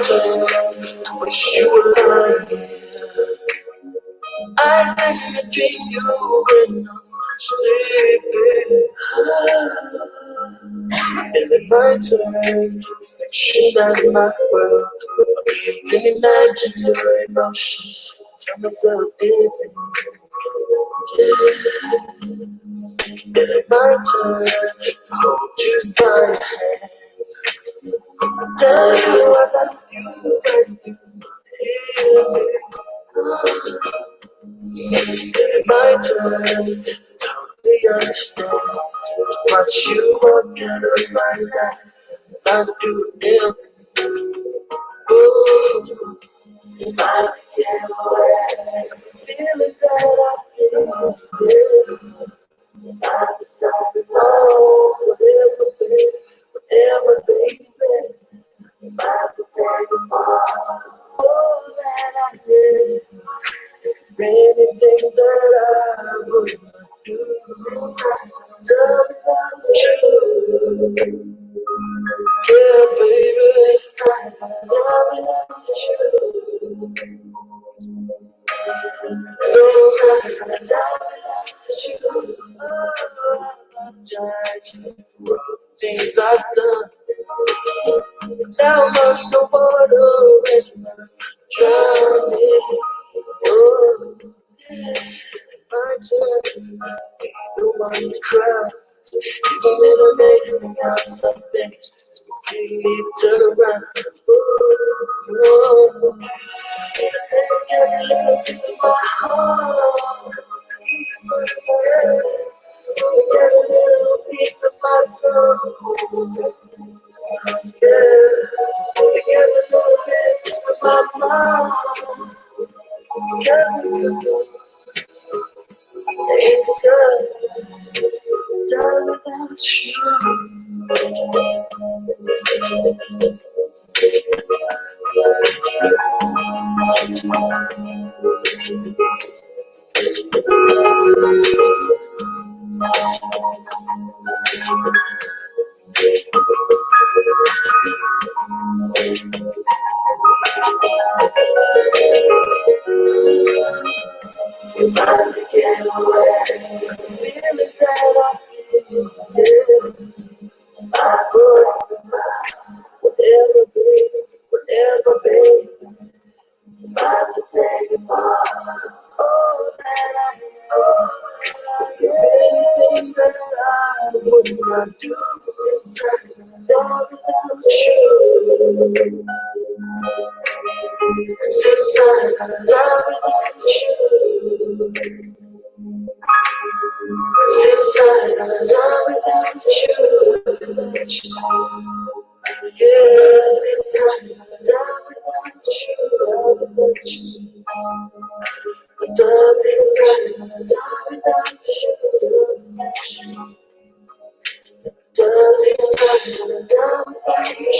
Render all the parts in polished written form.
turn to wish you were lying. I didn't dream you when I'm sleeping. Is it my turn to fictionize my world? Even imagine your emotions. Tell myself anything. Is it my turn to hold you by your hands? Tell you I love you when you hear me. Is it my turn to totally understand? Watch you walk out of my life, not do it. Oh, if I get away, the feeling that I feel, yeah. I decided, oh, whatever, baby, whatever, baby, if I could take all that I did, anything that I would do, tell me that's true. Yeah, baby, tell me that's true. So tell me that's true. Oh, I apologize for things I've done. Now I'm no water in my drowning. Oh, it's my turn to be the one to cry. Isn't it amazing how something just completely turn around? Oh, it's a take every little piece of my heart, piece of my head, every little piece of my soul. Yeah, every little piece of my mind. Because it's good, time without you. If I could get away, the feeling that I feel, yeah. I would, whatever, baby, whatever, baby. If I could take it all that I know, anything that I would not do since I don't without you. Since I don't without you. Since I don't without you. Yeah, since I don't without you. Does it die without you? Does it die without you?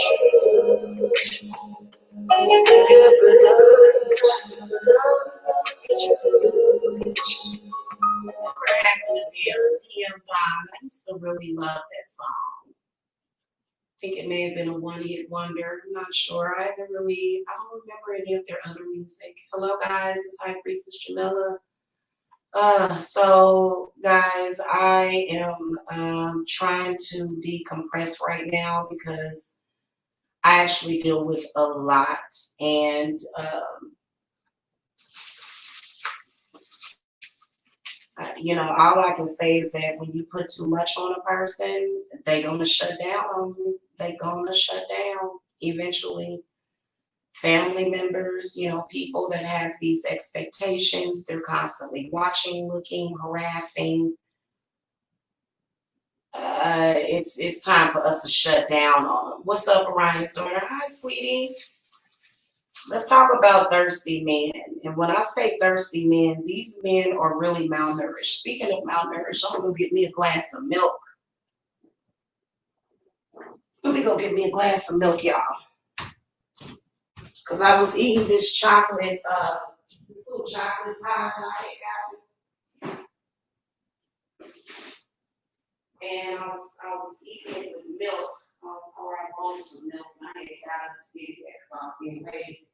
Yeah, but does it die without you? I used to really love that song. I think it may have been a one-hit wonder. I'm not sure. I don't remember any of their other music. Hello, guys. It's High Priestess Jamila. So guys, I am trying to decompress right now because I actually deal with a lot, and all I can say is that when you put too much on a person, they gonna shut down on you. They gonna shut down eventually. Family members, people that have these expectations, they're constantly watching, looking, harassing. It's time for us to shut down on them. What's up, Orion's daughter? Hi, sweetie. Let's talk about thirsty men. And when I say thirsty men, these men are really malnourished. Speaking of malnourished, I'm gonna get me a glass of milk. Let me go get me a glass of milk, y'all. Because I was eating this chocolate, this little chocolate pie that I had and I was eating it with milk. Or I wanted some milk, and I had got to get it because I was being lazy.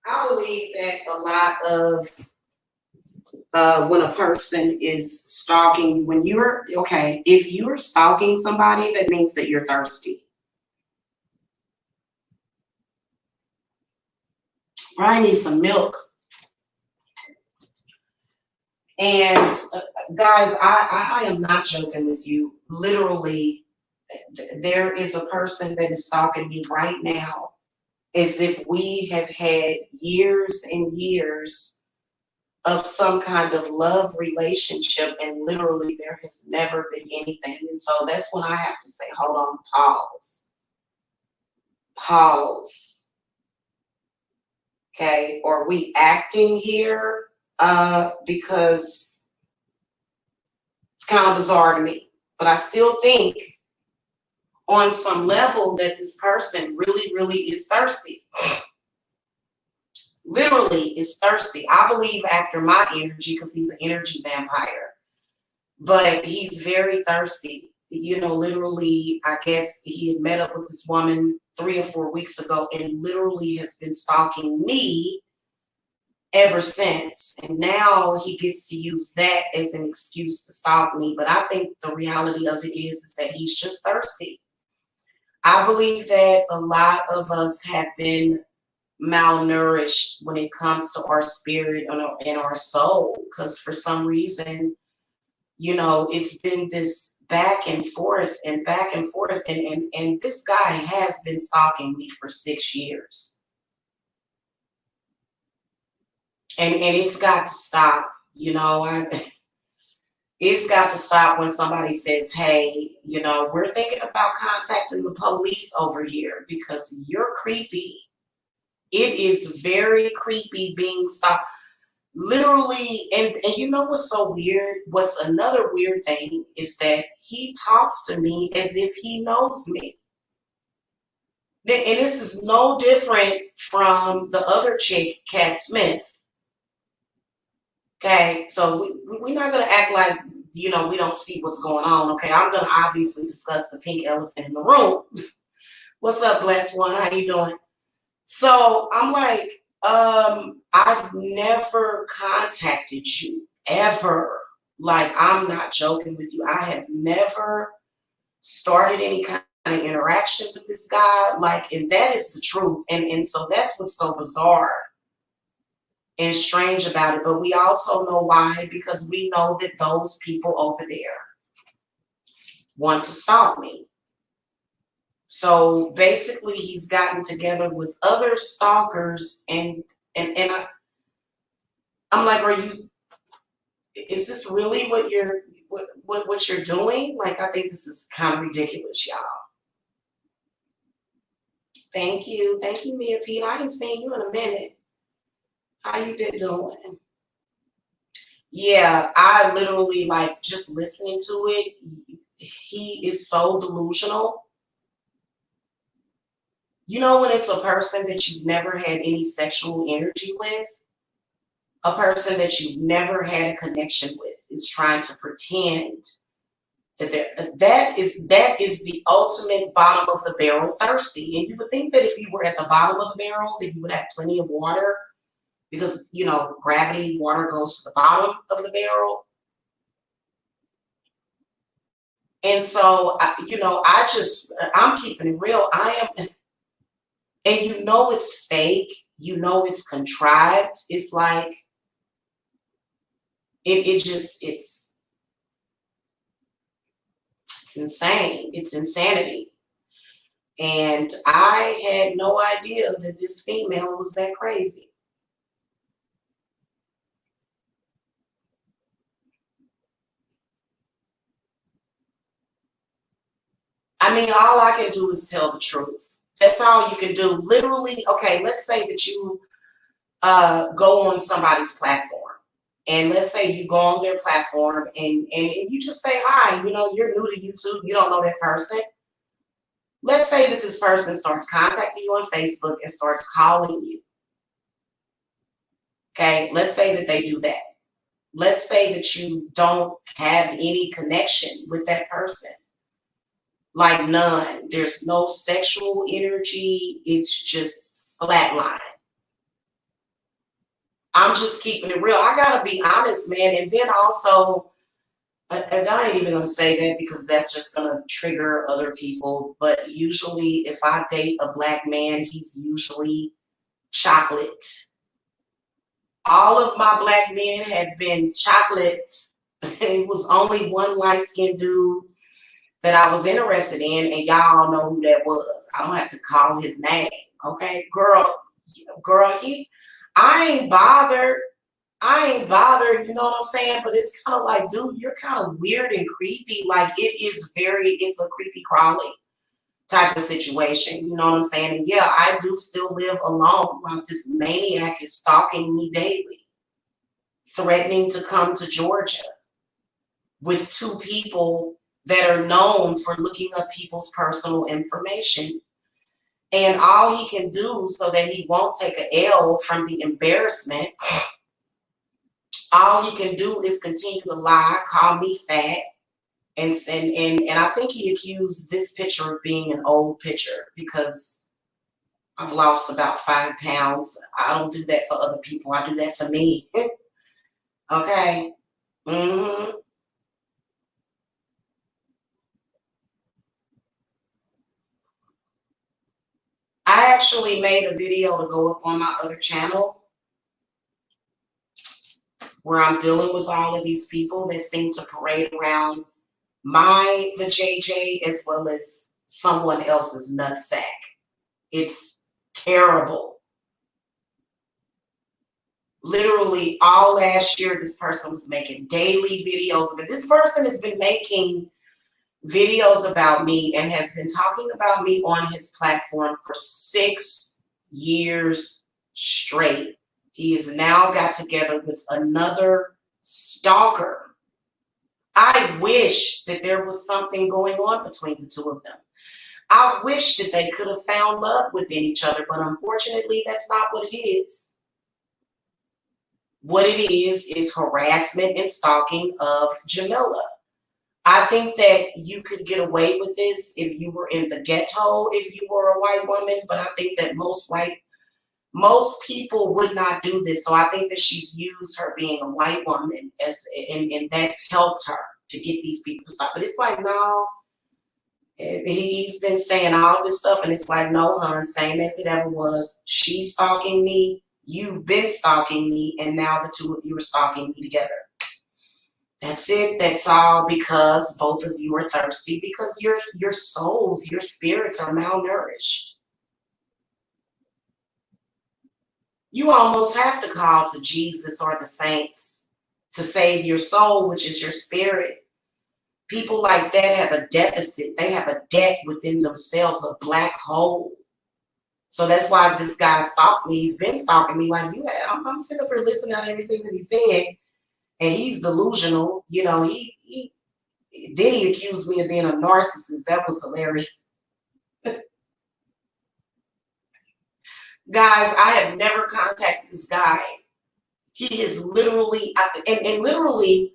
I believe that a lot of when a person is stalking, if you're stalking somebody, that means that you're thirsty. Brian needs some milk. And guys, I am not joking with you. Literally, there is a person that is stalking me right now as if we have had years and years of some kind of love relationship, and literally there has never been anything. And so that's when I have to say, hold on, pause. Okay, are we acting here? Because it's kind of bizarre to me. But I still think on some level that this person really, really is thirsty. Literally is thirsty. I believe after my energy, because he's an energy vampire, but he's very thirsty. You know, literally, I guess he had met up with this woman 3 or 4 weeks ago and literally has been stalking me ever since. And now he gets to use that as an excuse to stalk me. But I think the reality of it is that he's just thirsty. I believe that a lot of us have been malnourished when it comes to our spirit and our soul, because for some reason, you know, it's been this back and forth and back and forth, and this guy has been stalking me for 6 years, and it's got to stop. You know, it's got to stop when somebody says, hey, you know, we're thinking about contacting the police over here because you're creepy. It is very creepy being stalked. Literally, and you know what's so weird? What's another weird thing is that he talks to me as if he knows me. And this is no different from the other chick, Cat Smith. Okay, so we're not going to act like, you know, we don't see what's going on. Okay, I'm going to obviously discuss the pink elephant in the room. What's up, blessed one? How you doing? So I'm like, I've never contacted you ever. Like, I'm not joking with you. I have never started any kind of interaction with this guy. Like, and that is the truth. And so that's what's so bizarre and strange about it. But we also know why, because we know that those people over there want to stalk me. So basically, he's gotten together with other stalkers, and I'm like, is this really what you're doing? Like, I think this is kind of ridiculous, y'all. Thank you, Mia Pete. I ain't seen you in a minute. How you been doing? Yeah, I literally, like, just listening to it. He is so delusional. You know, when it's a person that you've never had any sexual energy with, a person that you've never had a connection with is trying to pretend that that is the ultimate bottom of the barrel thirsty. And you would think that if you were at the bottom of the barrel, that you would have plenty of water, because, you know, gravity, water goes to the bottom of the barrel. And so, you know, I'm keeping it real. I am. And you know it's fake. You know it's contrived. It's like, it's insane. It's insanity. And I had no idea that this female was that crazy. I mean, all I can do is tell the truth. That's all you can do. Literally, okay, let's say that you go on somebody's platform. And let's say you go on their platform and you just say hi. You know, you're new to YouTube. You don't know that person. let's say that this person starts contacting you on Facebook and starts calling you. Okay, let's say that they do that. Let's say that you don't have any connection with that person. Like none. There's no sexual energy. It's just flatline. I'm just keeping it real. I gotta be honest, man. And then also, and I ain't even gonna say that because that's just gonna trigger other people. But usually, if I date a black man, he's usually chocolate. All of my black men have been chocolate. It was only one light-skinned dude that I was interested in, and y'all know who that was. I don't have to call his name, okay? Girl, I ain't bothered. You know what I'm saying? But it's kind of like, dude, you're kind of weird and creepy. Like, it's a creepy crawly type of situation. You know what I'm saying? And yeah, I do still live alone while this maniac is stalking me daily, threatening to come to Georgia with two people that are known for looking up people's personal information. And all he can do so that he won't take an L from the embarrassment, all he can do is continue to lie, call me fat, and I think he accused this picture of being an old picture because I've lost about 5 pounds. I don't do that for other people. I do that for me. Okay. Mm-hmm. I actually made a video to go up on my other channel where I'm dealing with all of these people that seem to parade around the JJ as well as someone else's nutsack. It's terrible. Literally all last year, this person was making daily videos. But this person has been making videos about me and has been talking about me on his platform for 6 years straight. He has now got together with another stalker. I wish that there was something going on between the two of them. I wish that they could have found love within each other, but unfortunately, that's not what it is. What it is harassment and stalking of Jamila. I think that you could get away with this if you were in the ghetto, if you were a white woman, but I think that most people would not do this. So I think that she's used her being a white woman and that's helped her to get these people to stop. But it's like, no, he's been saying all this stuff, and it's like, no, hun, same as it ever was. She's stalking me, you've been stalking me, and now the two of you are stalking me together. That's it. That's all because both of you are thirsty because your souls, your spirits are malnourished. You almost have to call to Jesus or the saints to save your soul, which is your spirit. People like that have a deficit. They have a debt within themselves, a black hole. So that's why this guy stalks me. He's been stalking me like you have. I'm sitting up here listening to everything that he said, and he's delusional. You know, then he accused me of being a narcissist. That was hilarious. Guys, I have never contacted this guy. He is literally, and literally,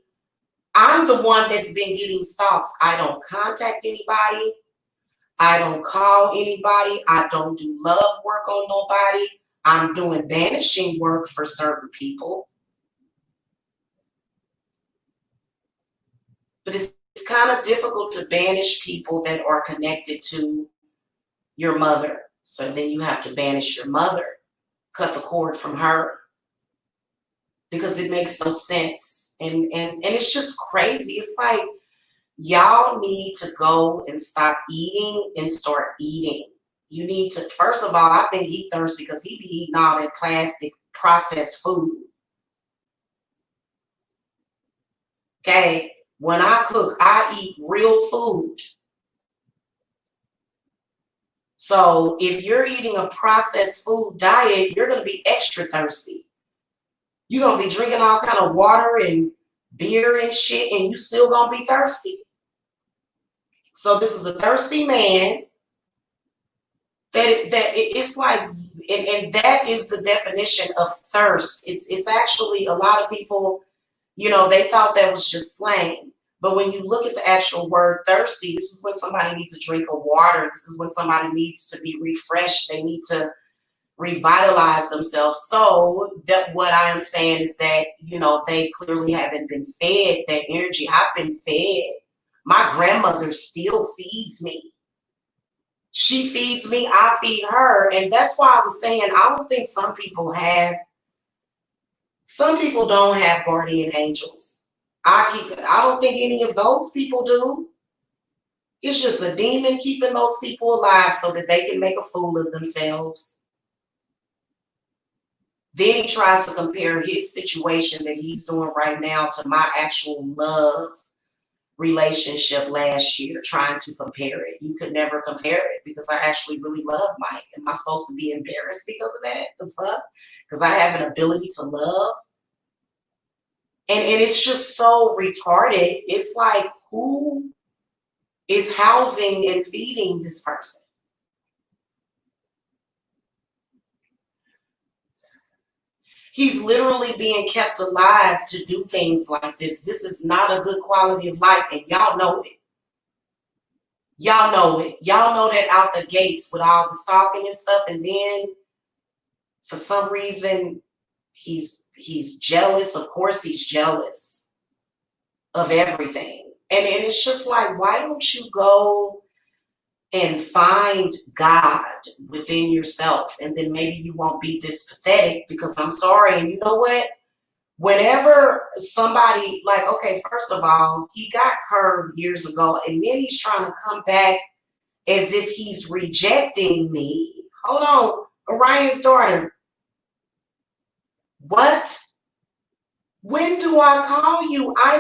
I'm the one that's been getting stalked. I don't contact anybody. I don't call anybody. I don't do love work on nobody. I'm doing banishing work for certain people. But it's kind of difficult to banish people that are connected to your mother. So then you have to banish your mother, cut the cord from her, because it makes no sense. And it's just crazy. It's like, y'all need to go and stop eating and start eating. You need to, first of all, I think he thirsty because he be eating all that plastic processed food. Okay, when I cook, I eat real food. So if you're eating a processed food diet, you're going to be extra thirsty. You're going to be drinking all kind of water and beer and shit, and you still going to be thirsty. So this is a thirsty man It's like, and that is the definition of thirst. It's actually a lot of people, they thought that was just slang. But when you look at the actual word thirsty, this is when somebody needs a drink of water. This is when somebody needs to be refreshed. They need to revitalize themselves. So that what I am saying is that, they clearly haven't been fed that energy. I've been fed. My grandmother still feeds me. She feeds me, I feed her. And that's why I was saying, I don't think some people don't have guardian angels. I don't think any of those people do. It's just a demon keeping those people alive so that they can make a fool of themselves. Then he tries to compare his situation that he's doing right now to my actual love relationship last year, trying to compare it. You could never compare it because I actually really love Mike. Am I supposed to be embarrassed because of that? The fuck? Because I have an ability to love. And it's just so retarded. It's like, who is housing and feeding this person? He's literally being kept alive to do things like this. This is not a good quality of life, and y'all know it. Y'all know it. Y'all know that out the gates with all the stalking and stuff, and then for some reason he's jealous. Of course he's jealous of everything. And it's just like, why don't you go and find God within yourself, and then maybe you won't be this pathetic? Because I'm sorry, and you know what? Whenever somebody, like, okay, first of all, he got curved years ago, and then he's trying to come back as if he's rejecting me. Hold on, Orion's daughter. What? When do I call you? I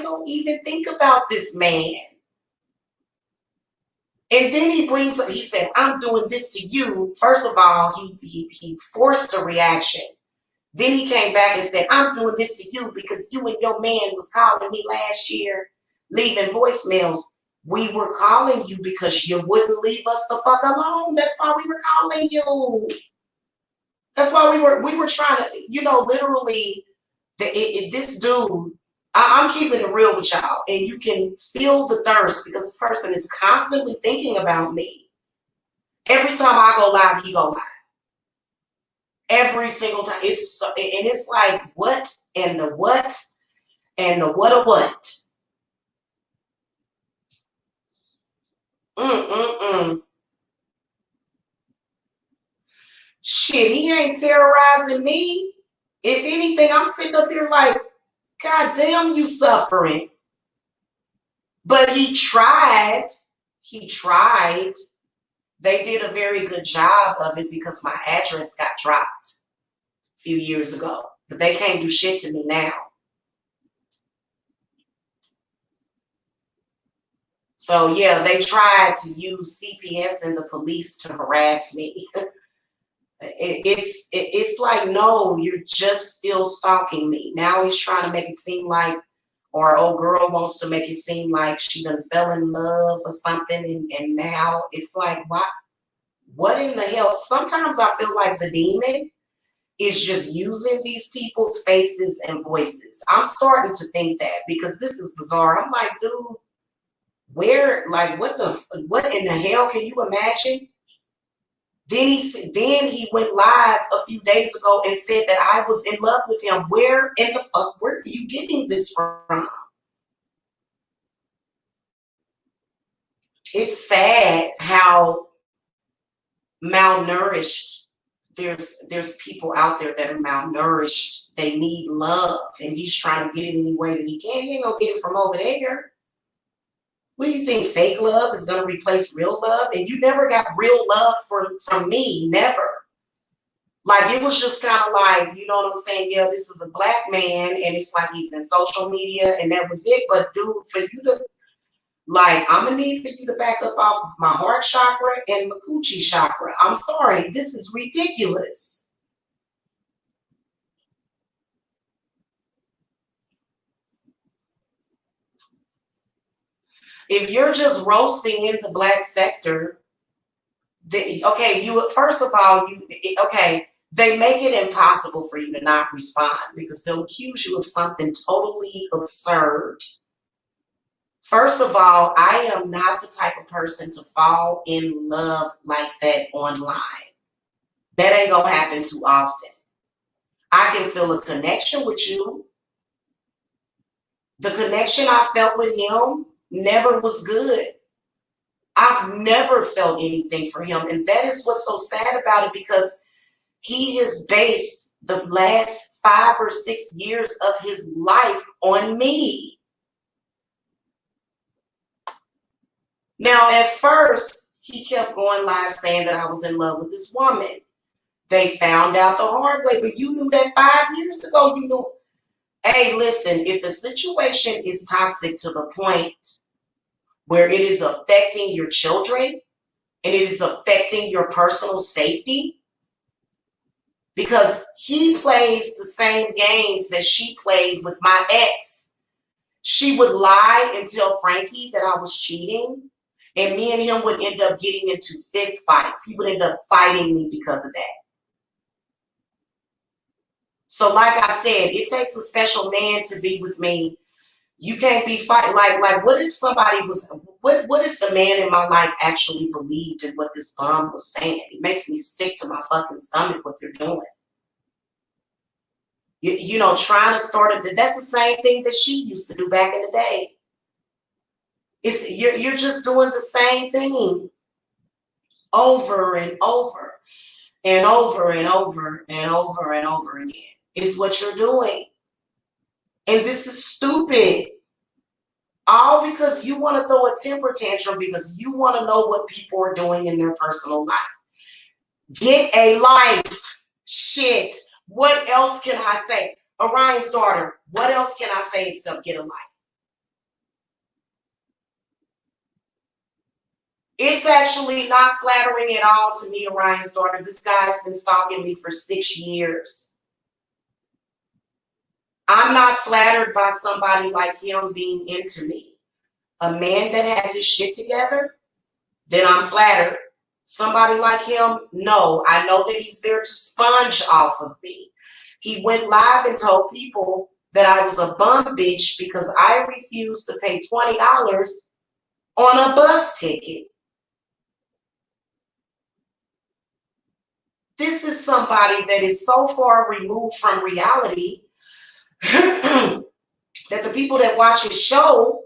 don't even think about this man. And then he said, I'm doing this to you. First of all, he forced a reaction. Then he came back and said, I'm doing this to you because you and your man was calling me last year, leaving voicemails. We were calling you because you wouldn't leave us the fuck alone. That's why we were calling you. That's why we were trying to, literally, this dude, I'm keeping it real with y'all, and you can feel the thirst because this person is constantly thinking about me. Every time I go live, he go live. Every single time. It's like, what and the what and the what of what. Mm-mm-mm. Shit, he ain't terrorizing me. If anything, I'm sitting up here like, God damn, you suffering. But he tried. He tried. They did a very good job of it because my address got dropped a few years ago. But they can't do shit to me now. So yeah, they tried to use CPS and the police to harass me. It's like, no, you're just still stalking me. Now he's trying to make it seem like, or old girl wants to make it seem like she done fell in love or something, and now it's like, what in the hell? Sometimes I feel like the demon is just using these people's faces and voices. I'm starting to think that because this is bizarre. I'm like, dude, what in the hell can you imagine? Then he went live a few days ago and said that I was in love with him. Where in the fuck, where are you getting this from? It's sad how malnourished there's people out there that are malnourished. They need love, and he's trying to get it any way that he can. He ain't gonna get it from over there. What do you think? Fake love is gonna replace real love? And you never got real love from me, never. Like, it was just kind of like, you know what I'm saying? Yeah, this is a black man, and it's like he's in social media, and that was it. But dude, for you to, like, I'm gonna need for you to back up off of my heart chakra and my coochie chakra. I'm sorry, this is ridiculous. If you're just roasting in the black sector, First of all, they make it impossible for you to not respond because they'll accuse you of something totally absurd. First of all, I am not the type of person to fall in love like that online. That ain't gonna happen too often. I can feel a connection with you. The connection I felt with him never was good. I've never felt anything for him. And that is what's so sad about it, because he has based the last 5 or 6 years of his life on me. Now, at first, he kept going live saying that I was in love with this woman. They found out the hard way, but you knew that 5 years ago. You knew. Hey, listen, if a situation is toxic to the point where it is affecting your children and it is affecting your personal safety, because he plays the same games that she played with my ex. She would lie and tell Frankie that I was cheating, and me and him would end up getting into fist fights. He would end up fighting me because of that. So like I said, it takes a special man to be with me. You can't be fighting. Like what if somebody was, what if the man in my life actually believed in what this bum was saying? It makes me sick to my fucking stomach what they're doing. You know, trying to start it. That's the same thing that she used to do back in the day. You're just doing the same thing over and over and over and over and over and over again. Is what you're doing. And this is stupid. All because you want to throw a temper tantrum because you want to know what people are doing in their personal life. Get a life. Shit. What else can I say? Orion's daughter, what else can I say except get a life? It's actually not flattering at all to me, Orion's daughter. This guy's been stalking me for 6 years. I'm not flattered by somebody like him being into me. A man that has his shit together, then I'm flattered. Somebody like him, no. I know that he's there to sponge off of me. He went live and told people that I was a bum bitch because I refused to pay $20 on a bus ticket. This is somebody that is so far removed from reality that the people that watch his show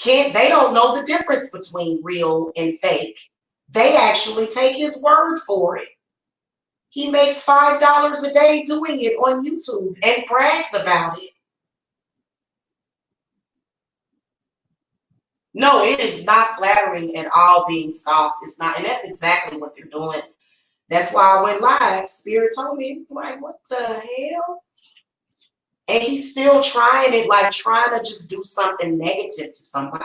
they don't know the difference between real and fake. They actually take his word for it. He makes $5 a day doing it on YouTube and brags about it. No, it is not flattering at all being stalked. It's not, and that's exactly what they're doing. That's why I went live. Spirit told me, it's like, what the hell? And he's still trying it, like trying to just do something negative to somebody.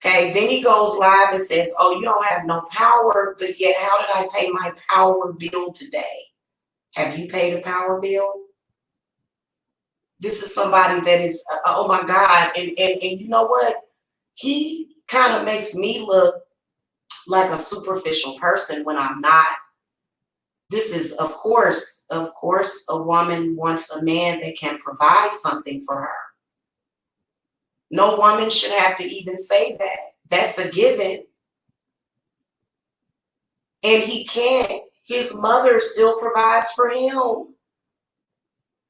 Okay, then he goes live and says, oh, you don't have no power, but yet how did I pay my power bill today? Have you paid a power bill? This is somebody that is, oh my God. And you know what? He kind of makes me look like a superficial person when I'm not. This is, of course, a woman wants a man that can provide something for her. No woman should have to even say that. That's a given. And he can't. His mother still provides for him.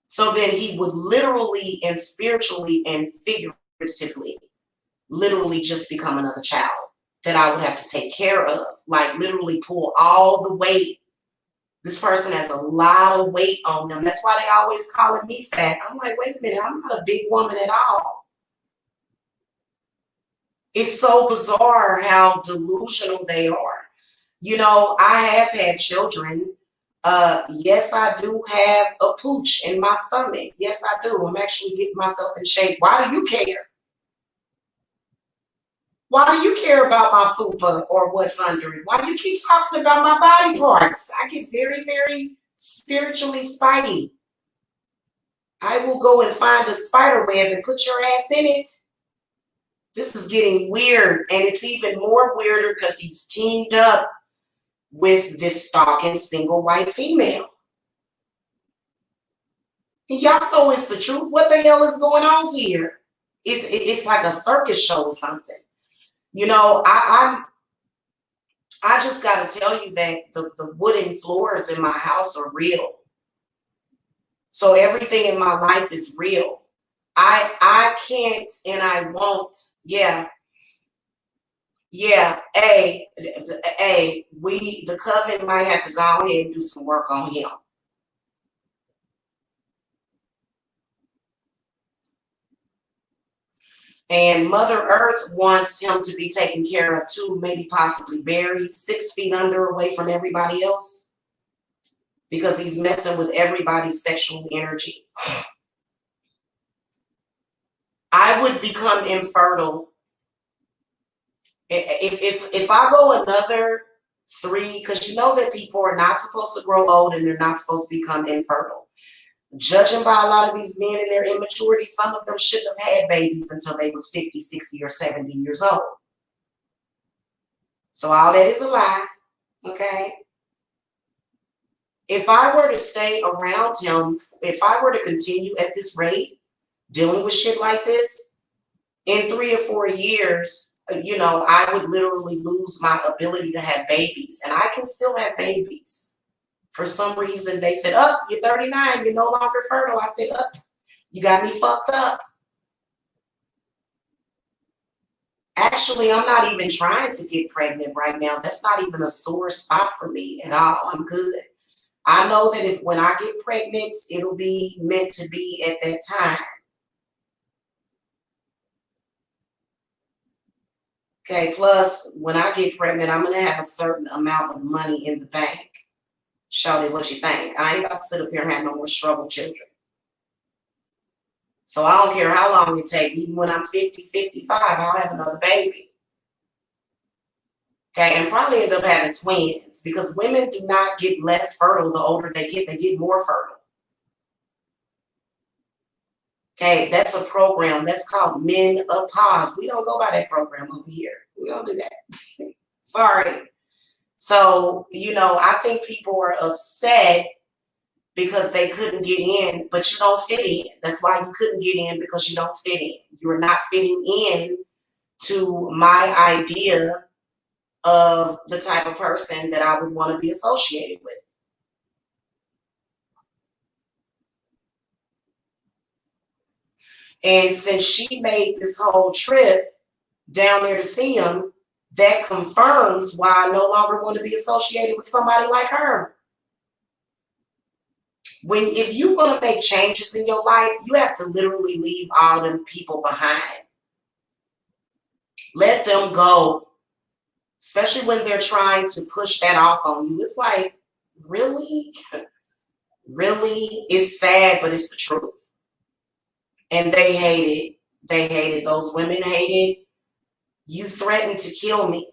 So then he would literally and spiritually and figuratively literally just become another child that I would have to take care of. Like literally pull all the weight. This person has a lot of weight on them. That's why they always calling me fat. I'm like, wait a minute, I'm not a big woman at all. It's so bizarre how delusional they are. You know, I have had children. Yes, I do have a pooch in my stomach. Yes, I do. I'm actually getting myself in shape. Why do you care? Why do you care about my fupa or what's under it? Why do you keep talking about my body parts? I get very, very spiritually spidey. I will go and find a spider web and put your ass in it. This is getting weird, and it's even more weirder because he's teamed up with this stalking single white female. And y'all know it's the truth. What the hell is going on here? It's like a circus show or something. You know, I just got to tell you that the wooden floors in my house are real. So everything in my life is real. I can't and I won't. Yeah. Yeah. The coven might have to go ahead and do some work on him. And Mother Earth wants him to be taken care of too, maybe possibly buried 6 feet under away from everybody else, because he's messing with everybody's sexual energy. I would become infertile if I go another 3, because you know that people are not supposed to grow old and they're not supposed to become infertile. Judging by a lot of these men and their immaturity, some of them shouldn't have had babies until they was 50, 60, or 70 years old. So all that is a lie, okay? If I were to stay around him, if I were to continue at this rate, dealing with shit like this, in 3 or 4 years, you know, I would literally lose my ability to have babies. And I can still have babies. For some reason, they said, oh, you're 39, you're no longer fertile. I said, oh, you got me fucked up. Actually, I'm not even trying to get pregnant right now. That's not even a sore spot for me at all. I'm good. I know that if when I get pregnant, it'll be meant to be at that time. Okay, plus, when I get pregnant, I'm going to have a certain amount of money in the bank. Shawty, what you think? I ain't about to sit up here and have no more struggle children. So I don't care how long it takes. Even when I'm 50, 55, I'll have another baby. Okay, and probably end up having twins, because women do not get less fertile the older they get more fertile. Okay, that's a program. That's called menopause. We don't go by that program over here. We don't do that. Sorry. So, you know, I think people are upset because they couldn't get in, but you don't fit in. That's why you couldn't get in, because you don't fit in. You're not fitting in to my idea of the type of person that I would want to be associated with. And since she made this whole trip down there to see him, that confirms why I no longer want to be associated with somebody like her. If you want to make changes in your life, you have to literally leave all them people behind. Let them go. Especially when they're trying to push that off on you. It's like, really? Really? It's sad, but it's the truth. And they hate it. They hate it. Those women hate it. You threatened to kill me.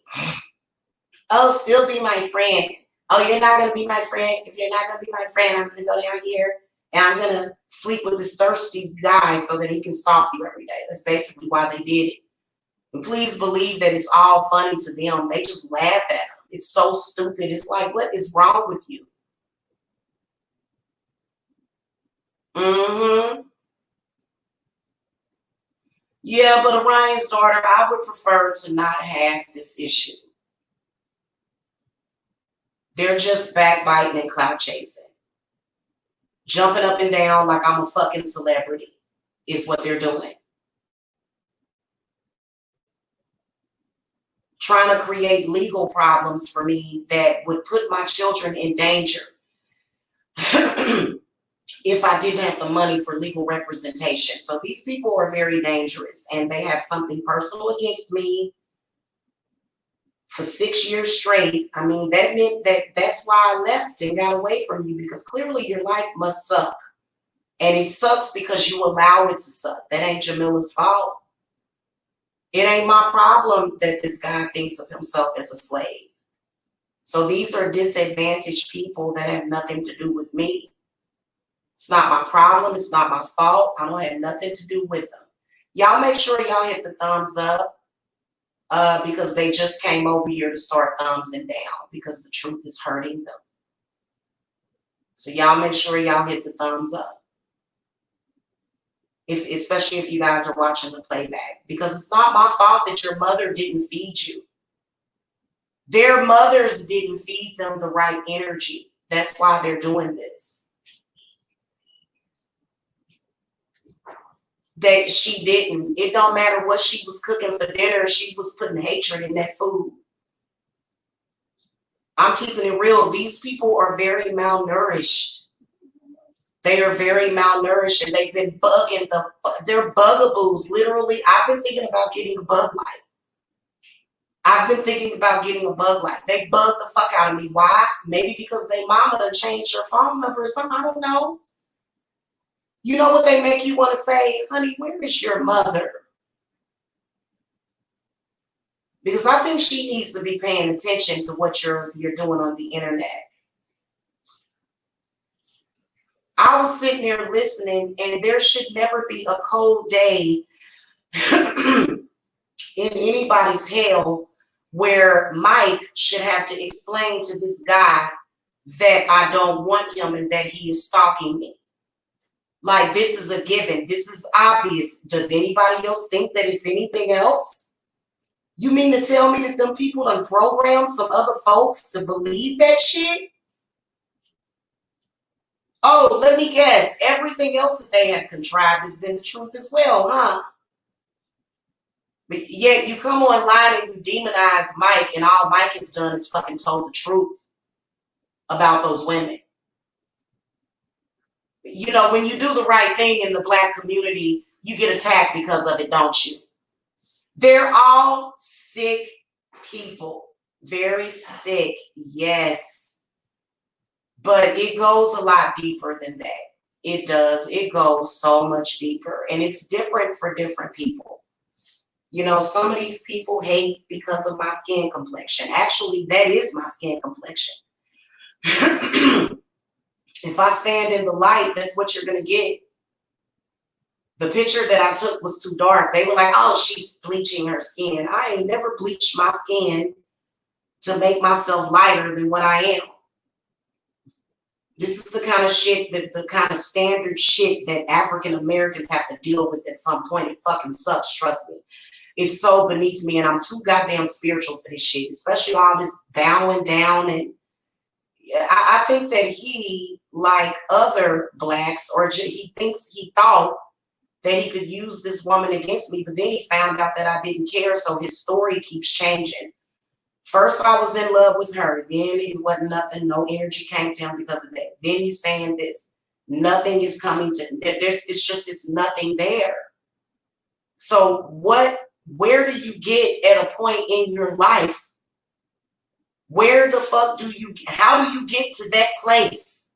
Oh, still be my friend. Oh, you're not going to be my friend. If you're not going to be my friend, I'm going to go down here and I'm going to sleep with this thirsty guy so that he can stalk you every day. That's basically why they did it. And please believe that it's all funny to them. They just laugh at them. It's so stupid. It's like, what is wrong with you? Mm-hmm. Yeah, but Orion's daughter, I would prefer to not have this issue. They're just backbiting and clout chasing. Jumping up and down like I'm a fucking celebrity is what they're doing. Trying to create legal problems for me that would put my children in danger if I didn't have the money for legal representation. So these people are very dangerous, and they have something personal against me for 6 years straight. I mean, that meant that's why I left and got away from you, because clearly your life must suck. And it sucks because you allow it to suck. That ain't Jamila's fault. It ain't my problem that this guy thinks of himself as a slave. So these are disadvantaged people that have nothing to do with me. It's not my problem. It's not my fault. I don't have nothing to do with them. Y'all make sure y'all hit the thumbs up because they just came over here to start thumbsing down because the truth is hurting them. So y'all make sure y'all hit the thumbs up. Especially if you guys are watching the playback, because it's not my fault that your mother didn't feed you. Their mothers didn't feed them the right energy. That's why they're doing this. That she didn't. It don't matter what she was cooking for dinner. She was putting hatred in that food. I'm keeping it real. These people are very malnourished. They are very malnourished, and they've been bugging they're bugaboos. Literally, I've been thinking about getting a bug light. I've been thinking about getting a bug light. They bug the fuck out of me. Why? Maybe because they mama done changed your phone number or something. I don't know. You know what they make you want to say? Honey, where is your mother? Because I think she needs to be paying attention to what you're doing on the internet. I was sitting there listening, and there should never be a cold day in anybody's hell where Mike should have to explain to this guy that I don't want him and that he is stalking me. Like, this is a given. This is obvious. Does anybody else think that it's anything else? You mean to tell me that them people done programmed some other folks to believe that shit? Oh, let me guess. Everything else that they have contrived has been the truth as well, huh? But yet you come online and you demonize Mike, and all Mike has done is fucking told the truth about those women. You know, when you do the right thing in the Black community, you get attacked because of it, don't you? They're all sick people. Very sick, yes. But it goes a lot deeper than that. It does. It goes so much deeper. And it's different for different people. You know, some of these people hate because of my skin complexion. Actually, that is my skin complexion. If I stand in the light, that's what you're going to get. The picture that I took was too dark. They were like, oh, she's bleaching her skin. I ain't never bleached my skin to make myself lighter than what I am. This is the kind of shit, the kind of standard shit that African Americans have to deal with at some point. It fucking sucks, trust me. It's so beneath me, and I'm too goddamn spiritual for this shit, especially all this bowing down. And I think that he, like other Blacks, or he thought that he could use this woman against me, but then he found out that I didn't care, so his story keeps changing. First, I was in love with her. Then it wasn't nothing. No energy came to him because of that. Then he's saying this. Nothing is coming to, it's nothing there. So where do you get at a point in your life? Where the fuck how do you get to that place?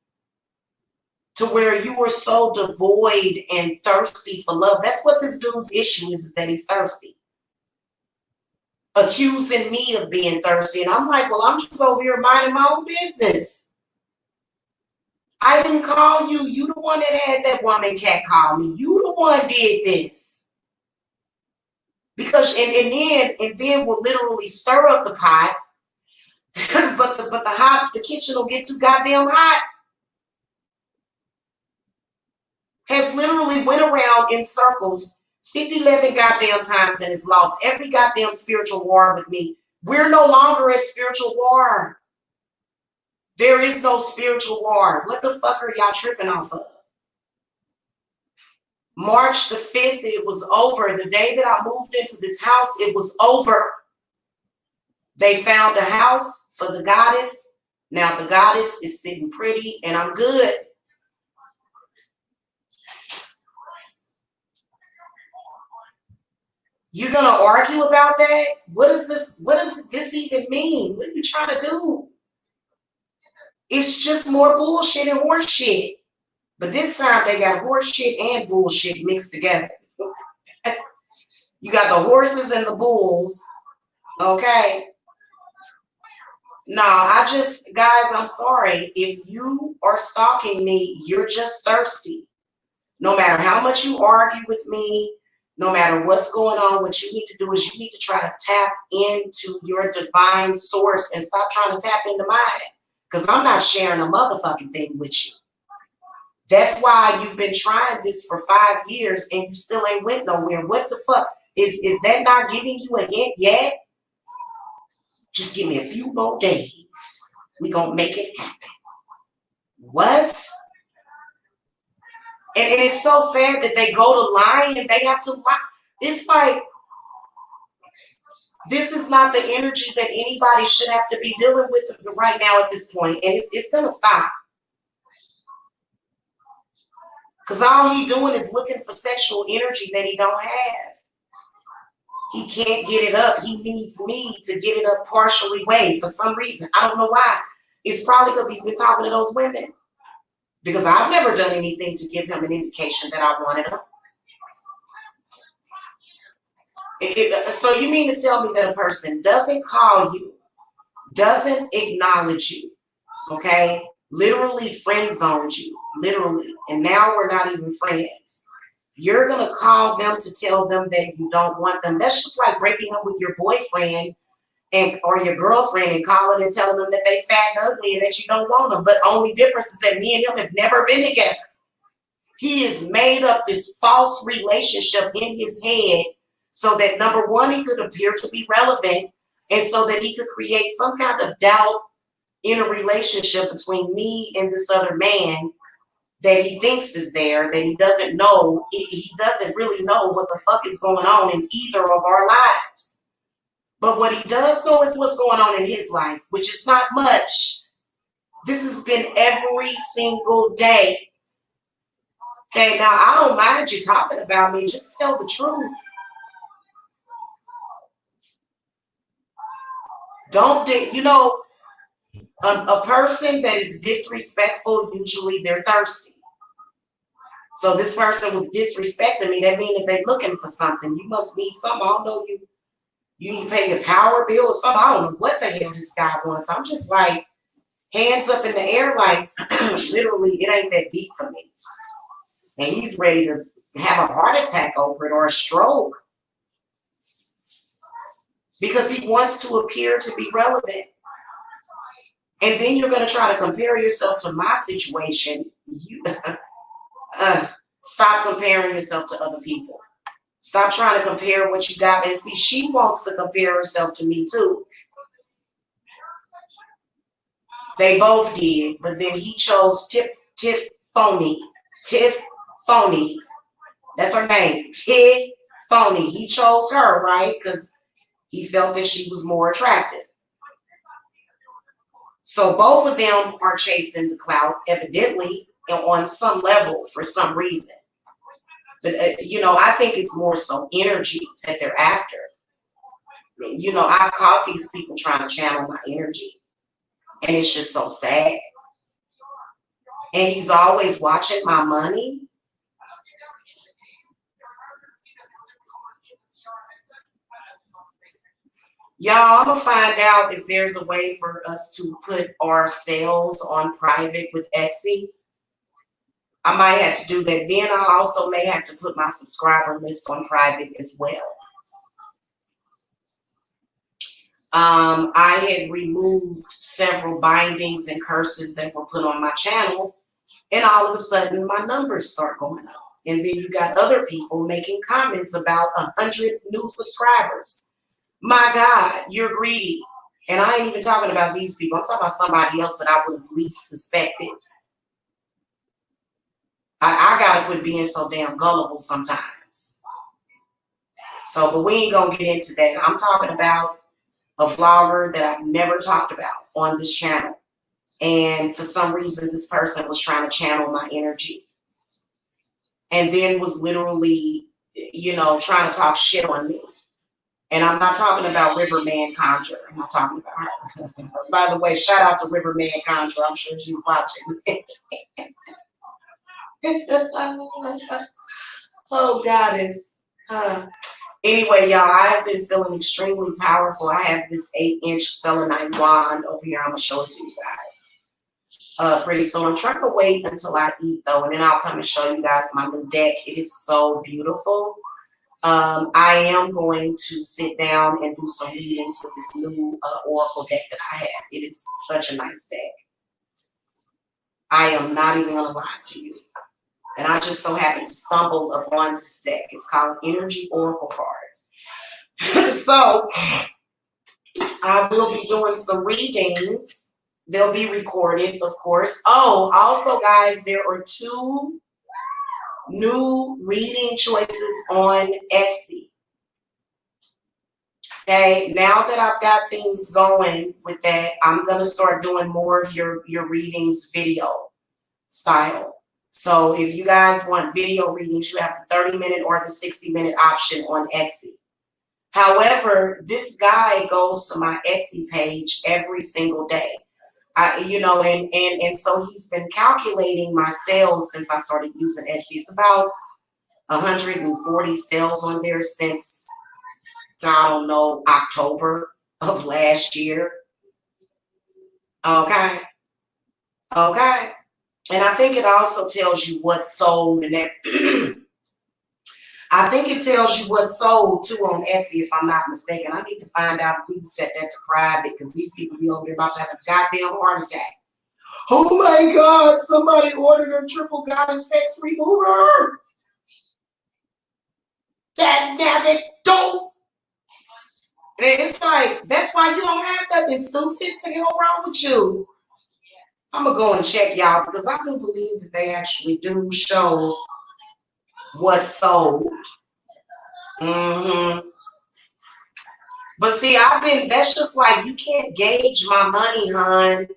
To where you were so devoid and thirsty for love. That's what this dude's issue is that he's thirsty. Accusing me of being thirsty. And I'm like, well, I'm just over here minding my own business. I didn't call you. You the one that had that woman cat call me. You the one did this. Because and then we'll literally stir up the pot. but the kitchen will get too goddamn hot. Has literally went around in circles 11 goddamn times and has lost every goddamn spiritual war with me. We're no longer at spiritual war. There is no spiritual war. What the fuck are y'all tripping off of? March the 5th, it was over. The day that I moved into this house, it was over. They found a house for the goddess. Now the goddess is sitting pretty and I'm good. You're going to argue about that? What does this even mean? What are you trying to do? It's just more bullshit and horse shit. But this time they got horse shit and bullshit mixed together. You got the horses and the bulls. Okay. No, guys, I'm sorry. If you are stalking me, you're just thirsty. No matter how much you argue with me, No matter what's going on, what you need to do is you need to try to tap into your divine source and stop trying to tap into mine. Because I'm not sharing a motherfucking thing with you. That's why you've been trying this for 5 years and you still ain't went nowhere. What the fuck? Is that not giving you a hint yet? Just give me a few more days. We gonna make it happen. What? And it's so sad that they go to lie and they have to lie. It's like, this is not the energy that anybody should have to be dealing with right now at this point. And it's going to stop. Because all he doing is looking for sexual energy that he don't have. He can't get it up. He needs me to get it up partially way for some reason. I don't know why. It's probably because he's been talking to those women. Because I've never done anything to give him an indication that I wanted him. So you mean to tell me that a person doesn't call you, doesn't acknowledge you, okay? Literally friend zoned you, literally, and now we're not even friends. You're gonna call them to tell them that you don't want them. That's just like breaking up with your boyfriend or your girlfriend and calling and telling them that they fat and ugly and that you don't want them. But only difference is that me and him have never been together. He has made up this false relationship in his head so that, number one, he could appear to be relevant, and so that he could create some kind of doubt in a relationship between me and this other man that he thinks is there, that he doesn't know. He doesn't really know what the fuck is going on in either of our lives. But what he does know is what's going on in his life, which is not much. This has been every single day. Okay, now I don't mind you talking about me. Just tell the truth. Don't, you know, a person that is disrespectful, usually they're thirsty. So this person was disrespecting me. That means if they're looking for something, you must need something. I don't know, you need to pay your power bill or something. I don't know what the hell this guy wants. I'm just like, hands up in the air, like, literally, it ain't that deep for me. And he's ready to have a heart attack over it or a stroke. Because he wants to appear to be relevant. And then you're going to try to compare yourself to my situation. Stop comparing yourself to other people. Stop trying to compare what you got. And see, she wants to compare herself to me too. They both did, but then he chose Tiff Phony. Tiff Phony. That's her name. Tiff Phony. He chose her, right? Because he felt that she was more attractive. So both of them are chasing the clout, evidently, on some level for some reason. But, you know, I think it's more so energy that they're after. You know, I've caught these people trying to channel my energy. And it's just so sad. And he's always watching my money. Y'all, I'm going to find out if there's a way for us to put our sales on private with Etsy. I might have to do that. Then I also may have to put my subscriber list on private as well. I had removed several bindings and curses that were put on my channel, and all of a sudden my numbers start going up. And then you got other people making comments about 100 new subscribers. My God, you're greedy. And I ain't even talking about these people. I'm talking about somebody else that I would have least suspected. I gotta quit being so damn gullible sometimes. So, but we ain't gonna get into that. I'm talking about a vlogger that I've never talked about on this channel. And for some reason, this person was trying to channel my energy. And then was literally, you know, trying to talk shit on me. And I'm not talking about Riverman Conjure. I'm not talking about her. By the way, shout out to Riverman Conjure. I'm sure she's watching. Oh, goddess. Anyway, y'all, I have been feeling extremely powerful. I have this 8-inch selenite wand over here. I'm going to show it to you guys pretty soon. I'm trying to wait until I eat, though, and then I'll come and show you guys my new deck. It is so beautiful. I am going to sit down and do some readings with this new Oracle deck that I have. It is such a nice deck. I am not even going to lie to you. And I just so happened to stumble upon this deck. It's called Energy Oracle Cards. So I will be doing some readings. They'll be recorded, of course. Oh, also, guys, there are 2 new reading choices on Etsy. Okay, now that I've got things going with that, I'm going to start doing more of your readings video style. So if you guys want video readings, you have the 30-minute or the 60-minute option on Etsy. However, this guy goes to my Etsy page every single day. And so he's been calculating my sales since I started using Etsy. It's about 140 sales on there since, I don't know, October of last year. Okay. Okay. And I think it also tells you what sold and that. I think it tells you what sold too on Etsy, if I'm not mistaken. I need to find out if we can set that to private because these people be over there about to have a goddamn heart attack. Oh my God, somebody ordered a triple goddess hex remover. That damn it, don't. And it's like, that's why you don't have nothing stupid. The hell wrong with you? I'm going to go and check y'all because I do believe that they actually do show what sold. But see, that's just like, you can't gauge my money, hon.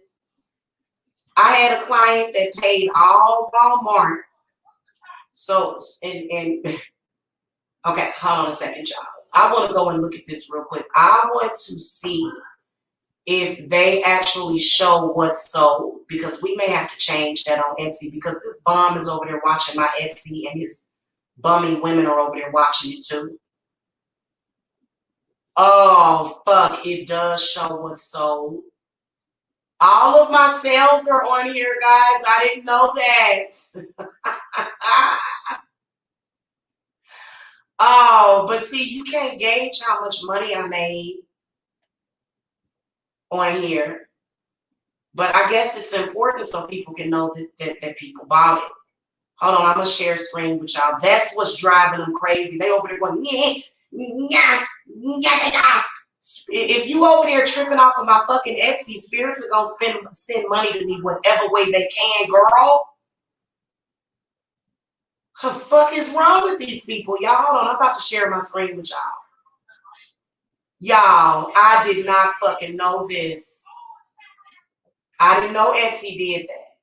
I had a client that paid all Walmart. So, okay, hold on a second, y'all. I want to go and look at this real quick. I want to see if they actually show what's sold, because we may have to change that on Etsy because this bum is over there watching my Etsy and his bummy women are over there watching it too. Oh, fuck, it does show what's sold. All of my sales are on here, guys. I didn't know that. Oh, but see, you can't gauge how much money I made on here. But I guess it's important so people can know that people bought it. Hold on, I'm going to share screen with y'all. That's what's driving them crazy. They over there going, if you over there tripping off of my fucking Etsy, spirits are going to send money to me whatever way they can, girl. What the fuck is wrong with these people? Y'all, hold on. I'm about to share my screen with y'all. Y'all, I did not fucking know this. I didn't know Etsy did that.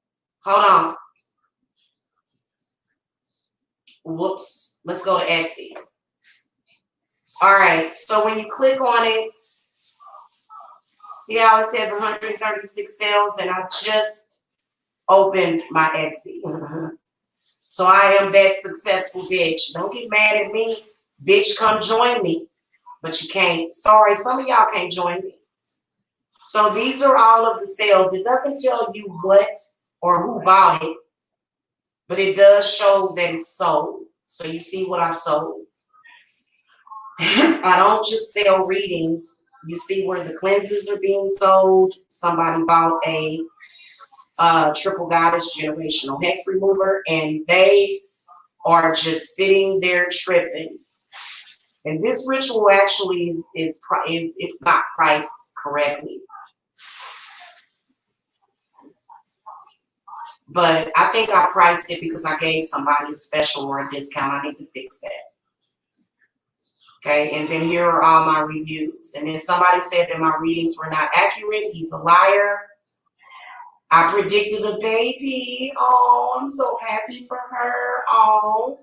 Hold on. Whoops. Let's go to Etsy. All right. So when you click on it, see how it says 136 sales, and I just opened my Etsy. So I am that successful bitch. Don't get mad at me. Bitch, come join me. But you can't. Sorry, some of y'all can't join me. So these are all of the sales. It doesn't tell you what or who bought it, but it does show that it's sold. So you see what I've sold. I don't just sell readings. You see where the cleanses are being sold. Somebody bought a triple goddess generational hex remover, and they are just sitting there tripping. And this ritual actually is it's not priced correctly. But I think I priced it because I gave somebody a special or a discount. I need to fix that. Okay, and then here are all my reviews. And then somebody said that my readings were not accurate. He's a liar. I predicted a baby. Oh, I'm so happy for her. Oh.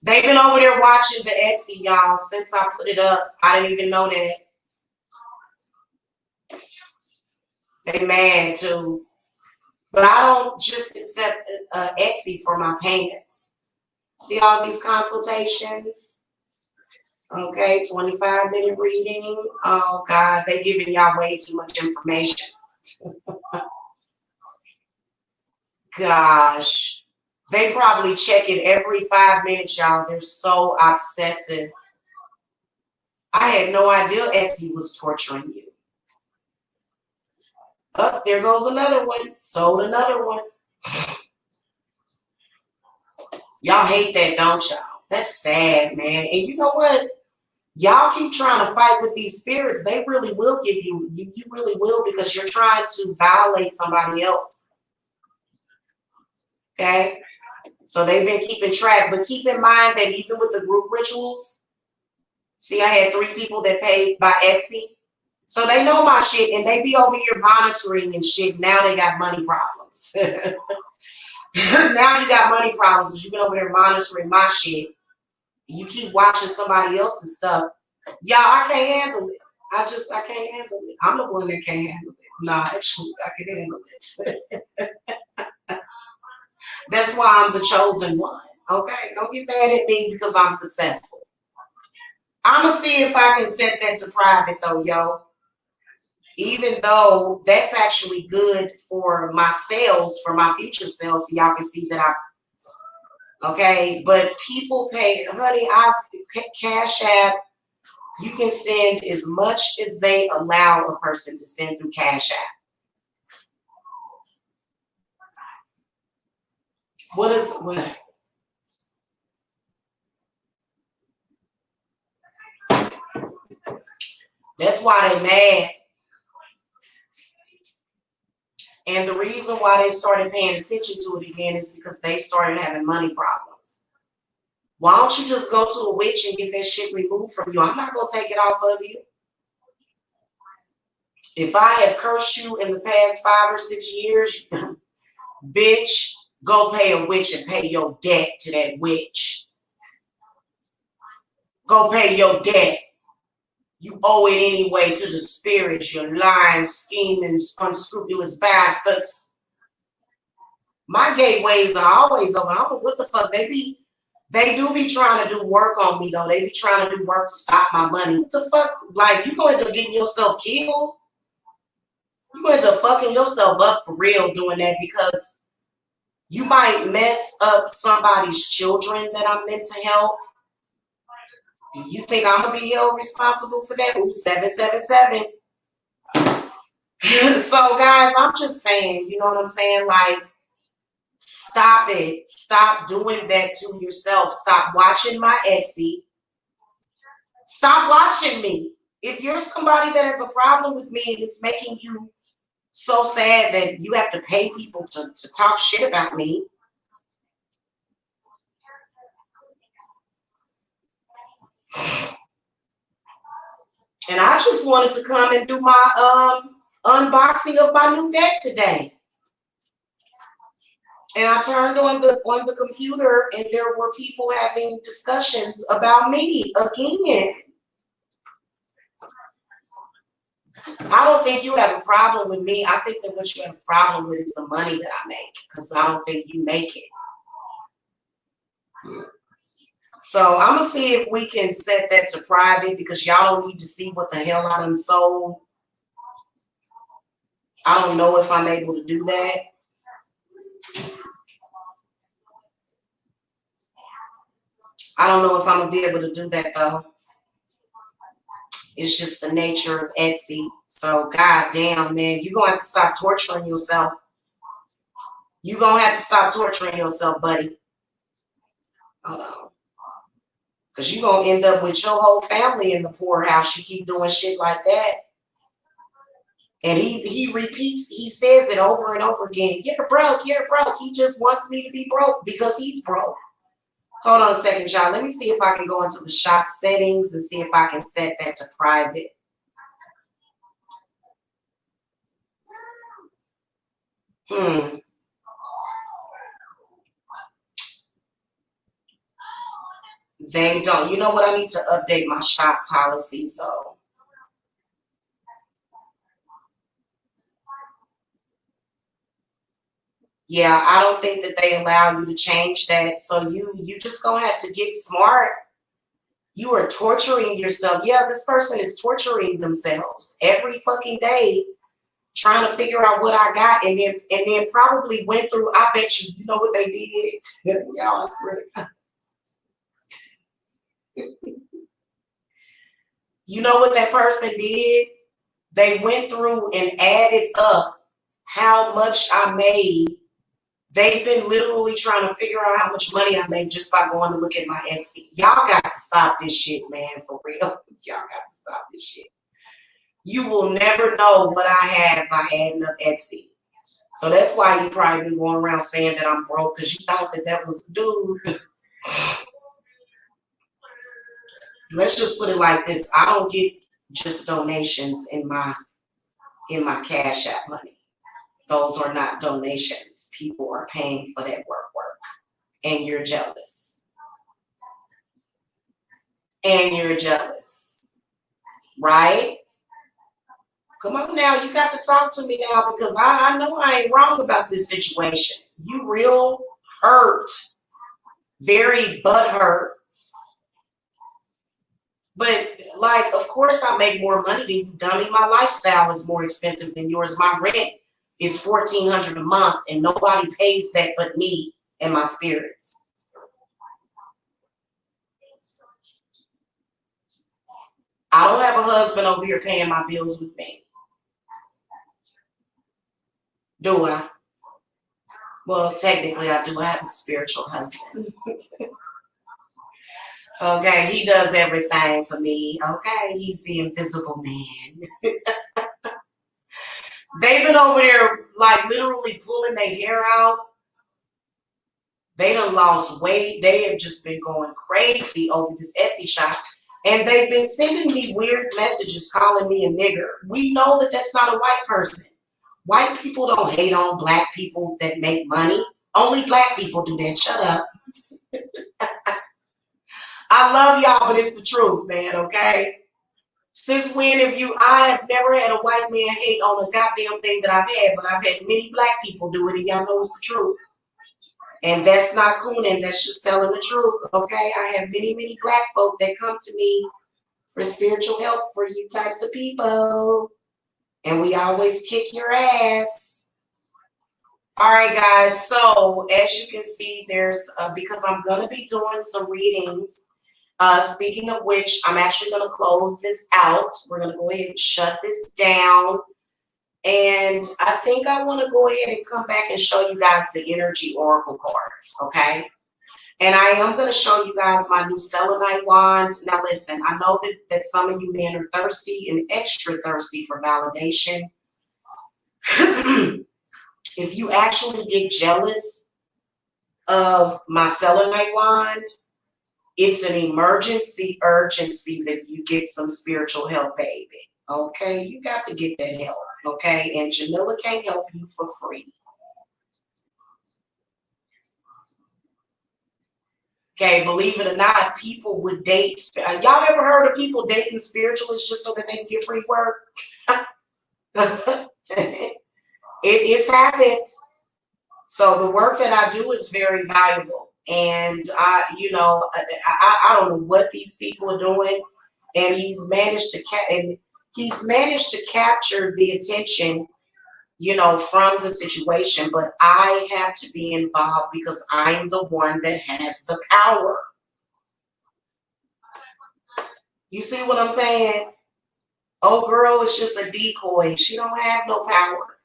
They've been over there watching the Etsy, y'all, since I put it up. I didn't even know that. They mad too. But I don't just accept Etsy for my payments. See all these consultations? Okay, 25-minute reading. Oh, God, they giving y'all way too much information. Gosh. They probably check it every 5 minutes, y'all. They're so obsessive. I had no idea Etsy was torturing you. Oh, there goes another one. Sold another one. Y'all hate that, don't y'all? That's sad, man. And you know what? Y'all keep trying to fight with these spirits. They really will give you, you really will, because you're trying to violate somebody else. Okay? So they've been keeping track. But keep in mind that even with the group rituals, see, I had 3 people that paid by Etsy. So they know my shit, and they be over here monitoring and shit. Now they got money problems. Now you got money problems because you've been over there monitoring my shit. You keep watching somebody else's stuff. Y'all, I can't handle it. I can't handle it. I'm the one that can't handle it. Nah, actually, I can handle it. That's why I'm the chosen one. Okay? Don't get mad at me because I'm successful. I'm going to see if I can set that to private, though, yo. Even though that's actually good for my sales, for my future sales, so y'all can see that okay? But people pay, honey, Cashapp, you can send as much as they allow a person to send through Cashapp. What? That's why they mad. And the reason why they started paying attention to it again is because they started having money problems. Why don't you just go to a witch and get that shit removed from you? I'm not going to take it off of you. If I have cursed you in the past 5 or 6 years, bitch, go pay a witch and pay your debt to that witch. Go pay your debt. You owe it anyway to the spirits, you lying, scheming, unscrupulous bastards. My gateways are always open. I don't know what the fuck they do be trying to do work on me though. They be trying to do work to stop my money. What the fuck? Like, you going to getting yourself killed? You going to fucking yourself up for real doing that, because you might mess up somebody's children that I'm meant to help. You think I'm gonna be held responsible for that? Ooh, 777. So guys, I'm just saying, you know what I'm saying? Like, stop it. Stop doing that to yourself. Stop watching my Etsy. Stop watching me. If you're somebody that has a problem with me and it's making you so sad that you have to pay people to talk shit about me, and I just wanted to come and do my unboxing of my new deck today. And I turned on the computer and there were people having discussions about me again. I don't think you have a problem with me. I think that what you have a problem with is the money that I make, because I don't think you make it. So I'm going to see if we can set that to private, because y'all don't need to see what the hell I done sold. I don't know if I'm able to do that. I don't know if I'm going to be able to do that, though. It's just the nature of Etsy. So, goddamn, man, you're going to have to stop torturing yourself. You're going to have to stop torturing yourself, buddy. Hold on. Because you're going to end up with your whole family in the poorhouse. You keep doing shit like that. And he repeats, he says it over and over again. You're broke, you're broke. He just wants me to be broke because he's broke. Hold on a second, y'all. Let me see if I can go into the shop settings and see if I can set that to private. They don't. You know what? I need to update my shop policies, though. Yeah, I don't think that they allow you to change that. So you just gonna have to get smart. You are torturing yourself. Yeah, this person is torturing themselves every fucking day, trying to figure out what I got, and then probably went through. I bet you know what they did. Y'all, I swear to God. You know what that person did? They went through and added up how much I made. They've been literally trying to figure out how much money I made just by going to look at my Etsy. Y'all got to stop this shit, man, for real. Y'all got to stop this shit. You will never know what I have by adding up Etsy. So that's why you probably been going around saying that I'm broke, because you thought that was the dude. Let's just put it like this. I don't get just donations in my Cashapp money. Those are not donations. People are paying for that work. And you're jealous. And you're jealous. Right? Come on now, you got to talk to me now, because I know I ain't wrong about this situation. You real hurt. Very butthurt. But, like, of course I make more money than you, dummy. My lifestyle is more expensive than yours. My rent is $1,400 a month, and nobody pays that but me and my spirits. I don't have a husband over here paying my bills with me. Do I? Well, technically I do. I have a spiritual husband. Okay, he does everything for me. Okay, he's the invisible man. They've been over there, like, literally pulling their hair out. They done lost weight. They have just been going crazy over this Etsy shop. And they've been sending me weird messages calling me a nigger. We know that that's not a white person. White people don't hate on black people that make money. Only black people do that. Shut up. I love y'all, but it's the truth, man, okay? Since when have you, I have never had a white man hate on a goddamn thing that I've had, but I've had many black people do it, and y'all know it's the truth. And that's not cooning, that's just telling the truth, okay? I have many, many black folk that come to me for spiritual help for you types of people. And we always kick your ass. All right, guys. So as you can see, there's, because I'm going to be doing some readings. Speaking of which, I'm actually going to close this out. We're going to go ahead and shut this down. And I think I want to go ahead and come back and show you guys the energy oracle cards, okay? And I am going to show you guys my new selenite wand. Now listen, I know that some of you men are thirsty and extra thirsty for validation. If you actually get jealous of my selenite wand, it's an emergency urgency that you get some spiritual help, baby. Okay? You got to get that help. Okay? And Jamila can't help you for free. Okay, believe it or not, people would date. Y'all ever heard of people dating spiritualists just so that they can get free work? It's happened. So the work that I do is very valuable. And I don't know what these people are doing. And he's managed to capture the attention, from the situation, but I have to be involved because I'm the one that has the power. You see what I'm saying? Oh, girl, it's just a decoy. She don't have no power.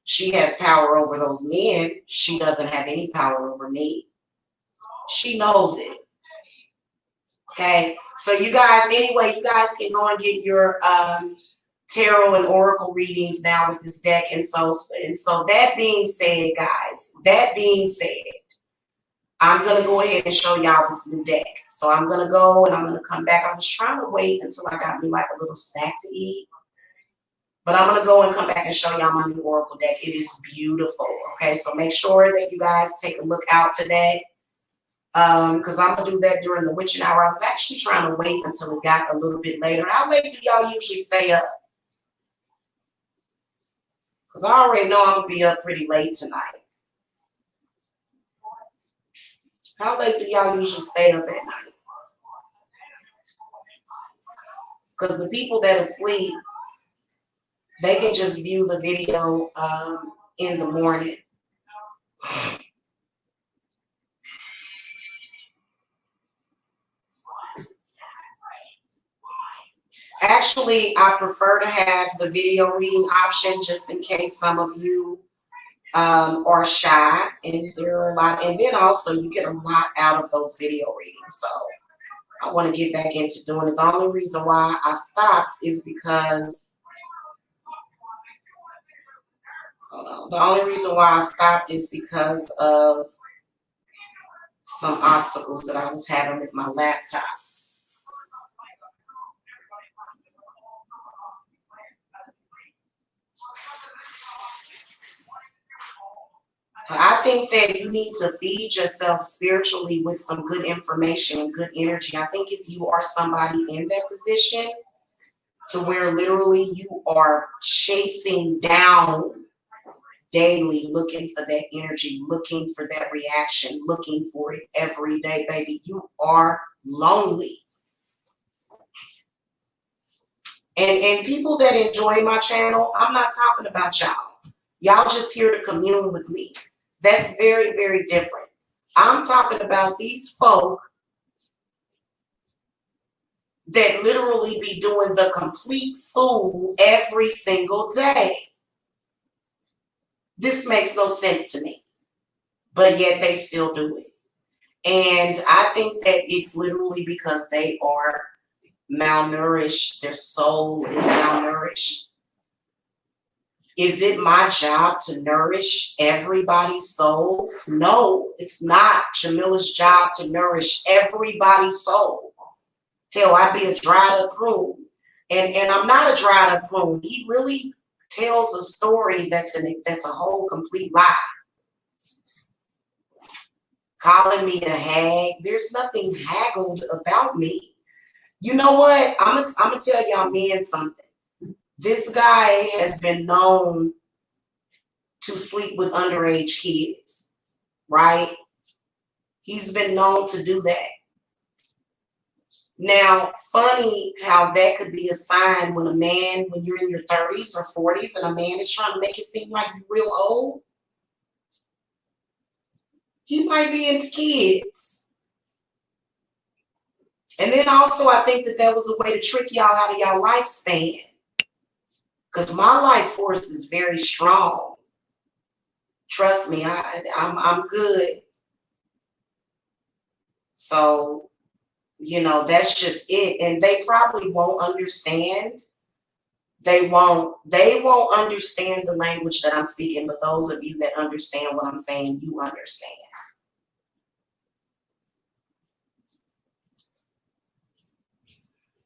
She has power over those men. She doesn't have any power over me. She knows it. Okay. So you guys, anyway, you guys can go and get your tarot and oracle readings now with this deck. And so that being said, guys, I'm going to go ahead and show y'all this new deck. So I'm going to go and I'm going to come back. I was trying to wait until I got me like a little snack to eat. But I'm going to go and come back and show y'all my new oracle deck. It is beautiful. Okay, so make sure that you guys take a look out for that. Because I'm going to do that during the witching hour. I was actually trying to wait until it got a little bit later. How late do y'all usually stay up? Because I already know I'm going to be up pretty late tonight. How late do y'all usually stay up at night? Because the people that are asleep, they can just view the video in the morning. Actually, I prefer to have the video reading option just in case some of you are shy, and there are a lot, and then also you get a lot out of those video readings. So I want to get back into doing it. The only reason why I stopped is because, hold on, the only reason why I stopped is because of some obstacles that I was having with my laptop. But I think that you need to feed yourself spiritually with some good information and good energy. I think if you are somebody in that position to where literally you are chasing down daily, looking for that energy, looking for that reaction, looking for it every day, baby, you are lonely. And people that enjoy my channel, I'm not talking about y'all. Y'all just here to commune with me. That's very, very different. I'm talking about these folk that literally be doing the complete fool every single day. This makes no sense to me, but yet they still do it. And I think that it's literally because they are malnourished. Their soul is malnourished. Is it my job to nourish everybody's soul? No, it's not Jamila's job to nourish everybody's soul. Hell, I'd be a dried up prune. And I'm not a dried up prune. He really tells a story that's a whole complete lie. Calling me a hag. There's nothing haggled about me. You know what? I'm gonna tell y'all men something. This guy has been known to sleep with underage kids, right? He's been known to do that. Now, funny how that could be a sign when when you're in your 30s or 40s and a man is trying to make it seem like you're real old. He might be into kids. And then also, I think that was a way to trick y'all out of y'all lifespan. Because my life force is very strong. Trust me, I'm good. So, you know, that's just it. And they probably won't understand. They won't understand the language that I'm speaking, but those of you that understand what I'm saying, you understand.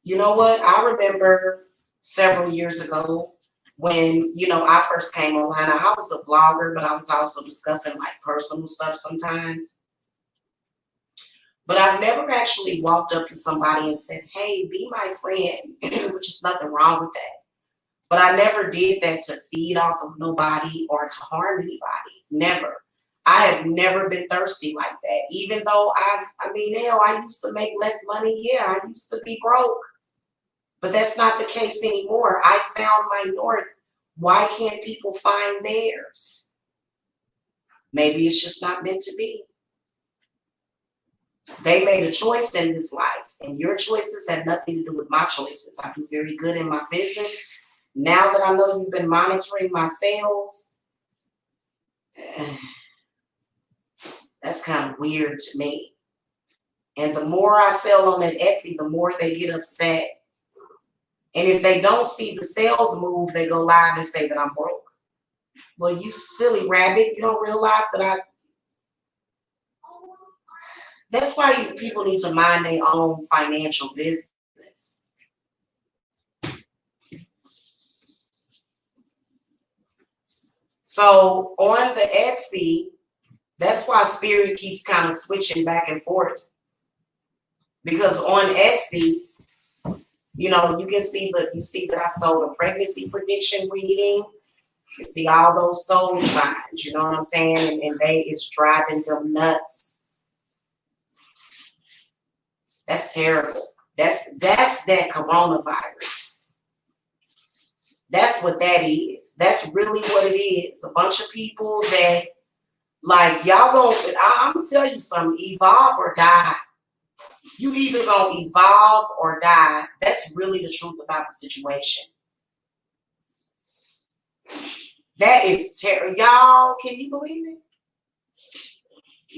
You know what? I remember several years ago when, you know, I first came online. I was a vlogger, but I was also discussing like personal stuff sometimes. But I've never actually walked up to somebody and said, hey, be my friend, which is nothing wrong with that. But I never did that to feed off of nobody or to harm anybody. Never. I have never been thirsty like that. Even though I used to make less money. Yeah, I used to be broke. But that's not the case anymore. I found my north. Why can't people find theirs? Maybe it's just not meant to be. They made a choice in this life, and your choices have nothing to do with my choices. I do very good in my business. Now that I know you've been monitoring my sales, that's kind of weird to me. And the more I sell on that Etsy, the more they get upset. And if they don't see the sales move, they go live and say that I'm broke. Well, you silly rabbit, you don't realize that that's why people need to mind their own financial business. So on the Etsy, that's why Spirit keeps kind of switching back and forth. Because on Etsy, you know, you see that I sold a pregnancy prediction reading. You see all those soul signs, you know what I'm saying? And it's driving them nuts. That's terrible. That's that coronavirus. That's what that is. That's really what it is. A bunch of people that, like, y'all I'm gonna tell you something, evolve or die. You either gonna evolve or die. That's really the truth about the situation. That is terrible. Y'all, can you believe it?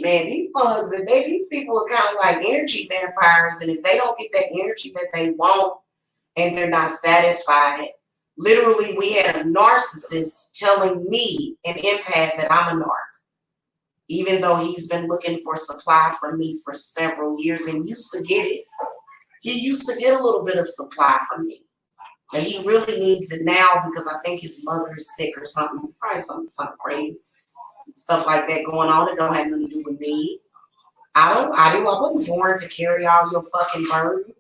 Man, these bugs, these people are kind of like energy vampires, and if they don't get that energy that they want and they're not satisfied, literally, we had a narcissist telling me, an empath, that I'm a narc, even though he's been looking for supply from me for several years and used to get it. He used to get a little bit of supply from me. And he really needs it now because I think his mother is sick or something, probably something crazy. Stuff like that going on. It don't have nothing to do with me. I wasn't born to carry all your fucking burden.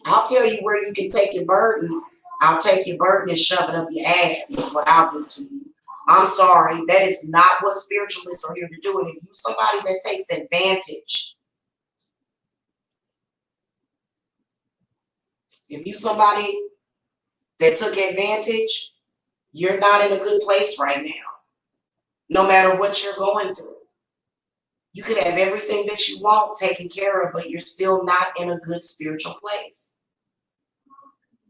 I'll tell you where you can take your burden. I'll take your burden and shove it up your ass is what I'll do to you. I'm sorry. That is not what spiritualists are here to do. And if you're somebody that takes advantage, if you're somebody that took advantage, you're not in a good place right now. No matter what you're going through. You could have everything that you want taken care of, but you're still not in a good spiritual place.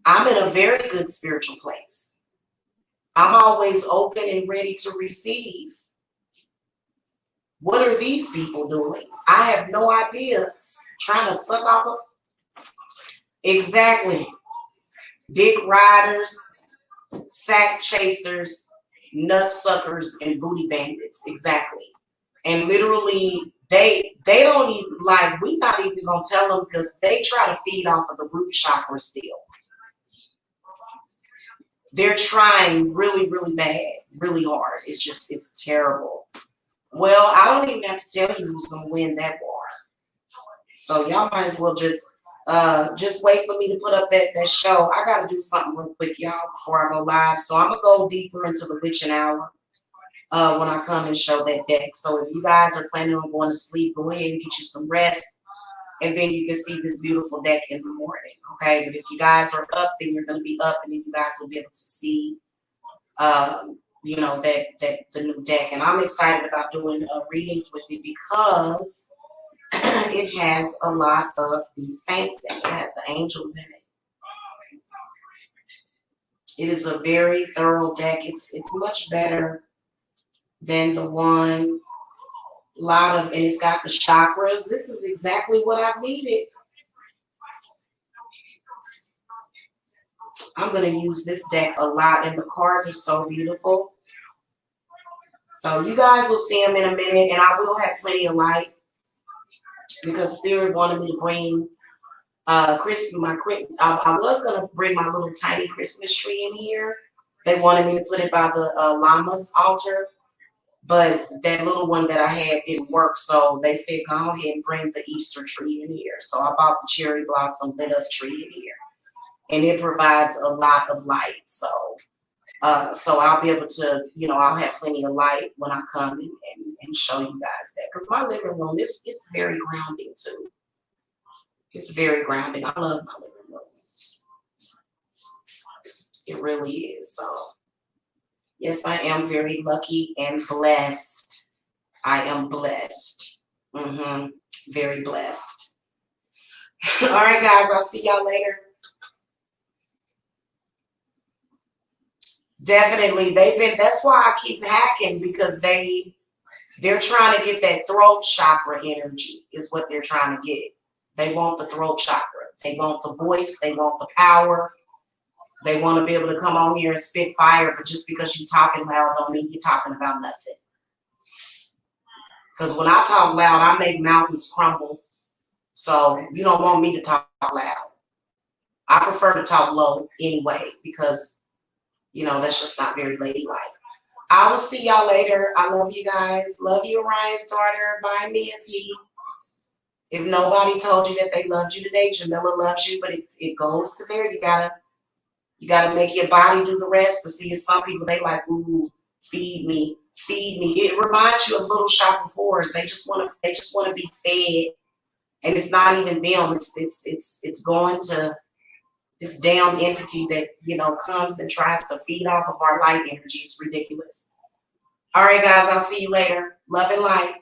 I'm in a very good spiritual place. I'm always open and ready to receive. What are these people doing? I have no idea. Trying to suck off of. Exactly. Dick riders, sack chasers, nut suckers, and booty bandits. Exactly. And literally, they don't even, like, we not even gonna tell them because they try to feed off of the root chakra still. They're trying really, really bad, really hard. It's terrible. Well, I don't even have to tell you who's gonna win that war. So y'all might as well just wait for me to put up that show. I gotta do something real quick, y'all, before I go live. So I'm gonna go deeper into the witching hour. When I come and show that deck. So if you guys are planning on going to sleep, go ahead and get you some rest. And then you can see this beautiful deck in the morning. Okay. But if you guys are up, then you're going to be up and then you guys will be able to see, that the new deck. And I'm excited about doing readings with it because it has a lot of the saints and it has the angels in it. It is a very thorough deck. It's much better than the one, and it's got the chakras. This is exactly what I've needed. I'm going to use this deck a lot, and the cards are so beautiful. So you guys will see them in a minute, and I will have plenty of light because Spirit wanted me to bring I was going to bring my little tiny Christmas tree in here. They wanted me to put it by the llama's altar. But that little one that I had didn't work, so they said, go ahead and bring the Easter tree in here. So I bought the cherry blossom lit up tree in here. And it provides a lot of light. So I'll be able to, I'll have plenty of light when I come and show you guys that. Because my living room, it's very grounding too. It's very grounding. I love my living room. It really is. So yes, I am very lucky and blessed. I am blessed. Very blessed. All right, guys. I'll see y'all later. Definitely. That's why I keep hacking because they're trying to get that throat chakra energy is what they're trying to get. They want the throat chakra. They want the voice. They want the power. They want to be able to come on here and spit fire, but just because you're talking loud don't mean you're talking about nothing. Because when I talk loud, I make mountains crumble. So you don't want me to talk loud. I prefer to talk low anyway because, that's just not very ladylike. I will see y'all later. I love you guys. Love you, Orion's daughter. Bye, Mia P. If nobody told you that they loved you today, Jamila loves you, but it goes to there. You gotta make your body do the rest. But see, some people, they like, ooh, feed me. It reminds you of Little Shop of Horrors. They just want to be fed, and it's not even them. It's going to this damn entity that, comes and tries to feed off of our light energy. It's ridiculous. All right, guys, I'll see you later. Love and light.